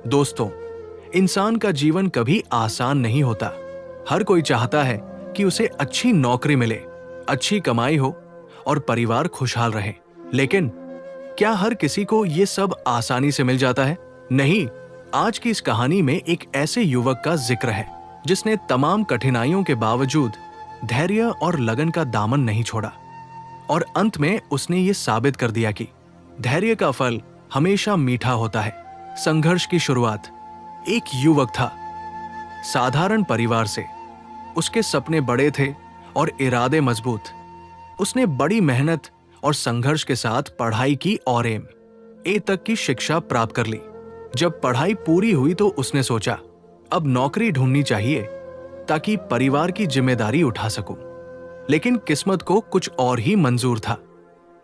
दोस्तों, इंसान का जीवन कभी आसान नहीं होता। हर कोई चाहता है कि उसे अच्छी नौकरी मिले, अच्छी कमाई हो और परिवार खुशहाल रहे। लेकिन क्या हर किसी को ये सब आसानी से मिल जाता है? नहीं। आज की इस कहानी में एक ऐसे युवक का जिक्र है जिसने तमाम कठिनाइयों के बावजूद धैर्य और लगन का दामन नहीं छोड़ा, और अंत में उसने ये साबित कर दिया कि धैर्य का फल हमेशा मीठा होता है। संघर्ष की शुरुआत एक युवक था, साधारण परिवार से। उसके सपने बड़े थे और इरादे मजबूत। उसने बड़ी मेहनत और संघर्ष के साथ पढ़ाई की और एम.ए. तक की शिक्षा प्राप्त कर ली। जब पढ़ाई पूरी हुई तो उसने सोचा, अब नौकरी ढूंढनी चाहिए ताकि परिवार की जिम्मेदारी उठा सकूं। लेकिन किस्मत को कुछ और ही मंजूर था।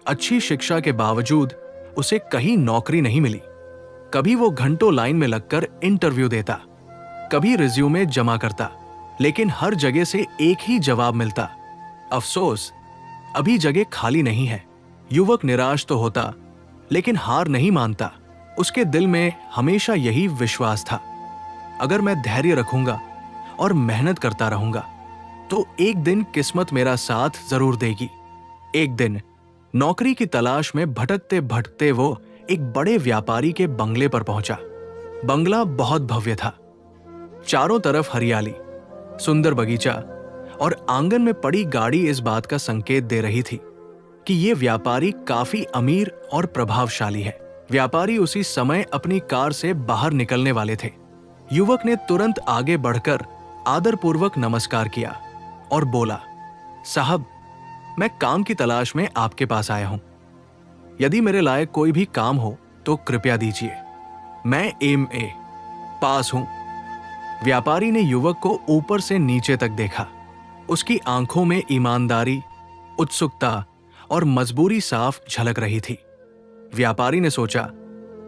अच्छी शिक्षा के बावजूद उसे कहीं नौकरी नहीं मिली। कभी वो घंटों लाइन में लगकर इंटरव्यू देता, कभी रिज्यूमे जमा करता, लेकिन हर जगह से एक ही जवाब मिलता, अफसोस, अभी जगह खाली नहीं है। युवक निराश तो होता, लेकिन हार नहीं मानता। उसके दिल में हमेशा यही विश्वास था, अगर मैं धैर्य रखूंगा और मेहनत करता रहूंगा तो एक दिन किस्मत मेरा साथ जरूर देगी। एक दिन नौकरी की तलाश में भटकते भटकते वो एक बड़े व्यापारी के बंगले पर पहुंचा। बंगला बहुत भव्य था। चारों तरफ हरियाली, सुंदर बगीचा और आंगन में पड़ी गाड़ी इस बात का संकेत दे रही थी कि ये व्यापारी काफी अमीर और प्रभावशाली है। व्यापारी उसी समय अपनी कार से बाहर निकलने वाले थे। युवक ने तुरंत आगे बढ़कर आदरपूर्वक नमस्कार किया और बोला, साहब, मैं काम की तलाश में आपके पास आया हूं। यदि मेरे लायक कोई भी काम हो तो कृपया दीजिए। मैं एम.ए. पास हूं। व्यापारी ने युवक को ऊपर से नीचे तक देखा। उसकी आंखों में ईमानदारी, उत्सुकता और मजबूरी साफ झलक रही थी। व्यापारी ने सोचा,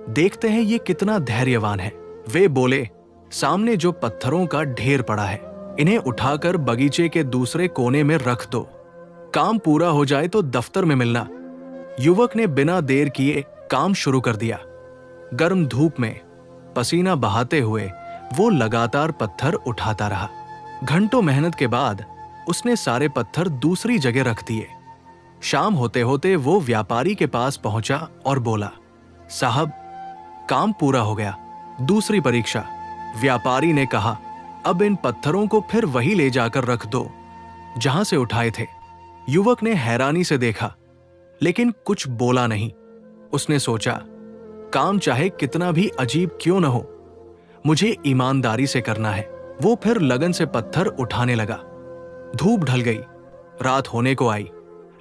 देखते हैं ये कितना धैर्यवान है। वे बोले, सामने जो पत्थरों का ढेर पड़ा है, इन्हें उठाकर बगीचे के दूसरे कोने में रख दो। काम पूरा हो जाए तो दफ्तर में मिलना। युवक ने बिना देर किए काम शुरू कर दिया। गर्म धूप में पसीना बहाते हुए वो लगातार पत्थर उठाता रहा। घंटों मेहनत के बाद उसने सारे पत्थर दूसरी जगह रख दिए। शाम होते होते वो व्यापारी के पास पहुंचा और बोला, साहब, काम पूरा हो गया। दूसरी परीक्षा। व्यापारी ने कहा, अब इन पत्थरों को फिर वही ले जाकर रख दो जहां से उठाए थे। युवक ने हैरानी से देखा, लेकिन कुछ बोला नहीं। उसने सोचा, काम चाहे कितना भी अजीब क्यों न हो, मुझे ईमानदारी से करना है। वो फिर लगन से पत्थर उठाने लगा। धूप ढल गई, रात होने को आई,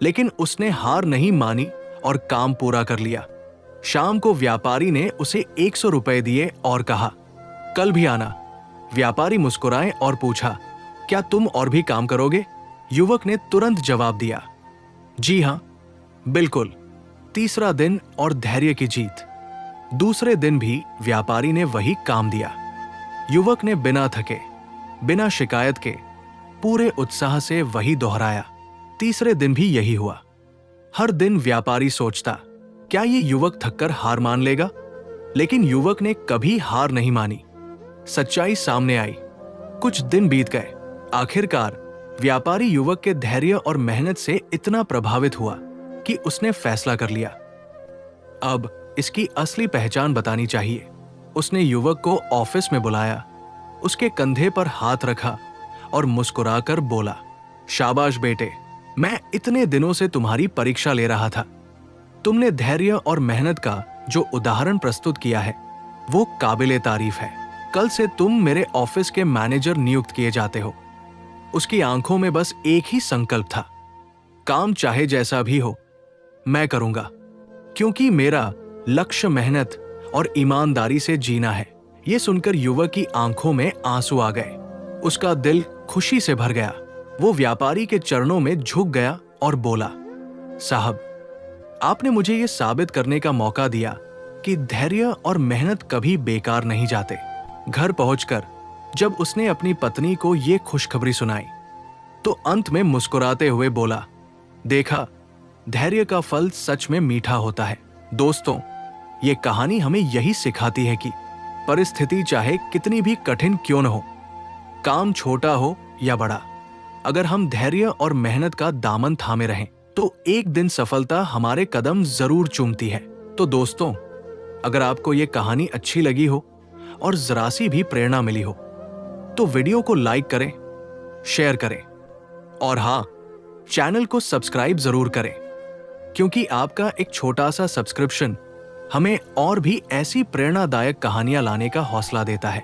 लेकिन उसने हार नहीं मानी और काम पूरा कर लिया। शाम को व्यापारी ने उसे 100 रुपए दिए और कहा, कल भी आना। व्यापारी मुस्कुराए और पूछा, क्या तुम और भी काम करोगे? युवक ने तुरंत जवाब दिया, जी हां, बिल्कुल। तीसरा दिन और धैर्य की जीत। दूसरे दिन भी व्यापारी ने वही काम दिया। युवक ने बिना थके, बिना शिकायत के, पूरे उत्साह से वही दोहराया। तीसरे दिन भी यही हुआ। हर दिन व्यापारी सोचता, क्या ये युवक थककर हार मान लेगा? लेकिन युवक ने कभी हार नहीं मानी। सच्चाई सामने आई। कुछ दिन बीत गए। आखिरकार व्यापारी युवक के धैर्य और मेहनत से इतना प्रभावित हुआ कि उसने फैसला कर लिया, अब इसकी असली पहचान बतानी चाहिए। उसने युवक को ऑफिस में बुलाया, उसके कंधे पर हाथ रखा और मुस्कुराकर बोला, शाबाश बेटे, मैं इतने दिनों से तुम्हारी परीक्षा ले रहा था। तुमने धैर्य और मेहनत का जो उदाहरण प्रस्तुत किया है वो काबिले तारीफ है। कल से तुम मेरे ऑफिस के मैनेजर नियुक्त किए जाते हो। उसकी आंखों में बस एक ही संकल्प था, काम चाहे जैसा भी हो, मैं करूंगा, क्योंकि मेरा लक्ष्य मेहनत और ईमानदारी से जीना है। यह सुनकर युवक की आंखों में आंसू आ गए। उसका दिल खुशी से भर गया। वो व्यापारी के चरणों में झुक गया और बोला, साहब, आपने मुझे यह साबित करने का मौका दिया कि धैर्य और मेहनत कभी बेकार नहीं जाते। घर पहुंचकर जब उसने अपनी पत्नी को यह खुशखबरी सुनाई तो अंत में मुस्कुराते हुए बोला, देखा, धैर्य का फल सच में मीठा होता है। दोस्तों, ये कहानी हमें यही सिखाती है कि परिस्थिति चाहे कितनी भी कठिन क्यों न हो, काम छोटा हो या बड़ा, अगर हम धैर्य और मेहनत का दामन थामे रहें तो एक दिन सफलता हमारे कदम जरूर चूमती है। तो दोस्तों, अगर आपको ये कहानी अच्छी लगी हो और जरा सी भी प्रेरणा मिली हो तो वीडियो को लाइक करें, शेयर करें और हाँ, चैनल को सब्सक्राइब जरूर करें, क्योंकि आपका एक छोटा सा सब्सक्रिप्शन हमें और भी ऐसी प्रेरणादायक कहानियां लाने का हौसला देता है।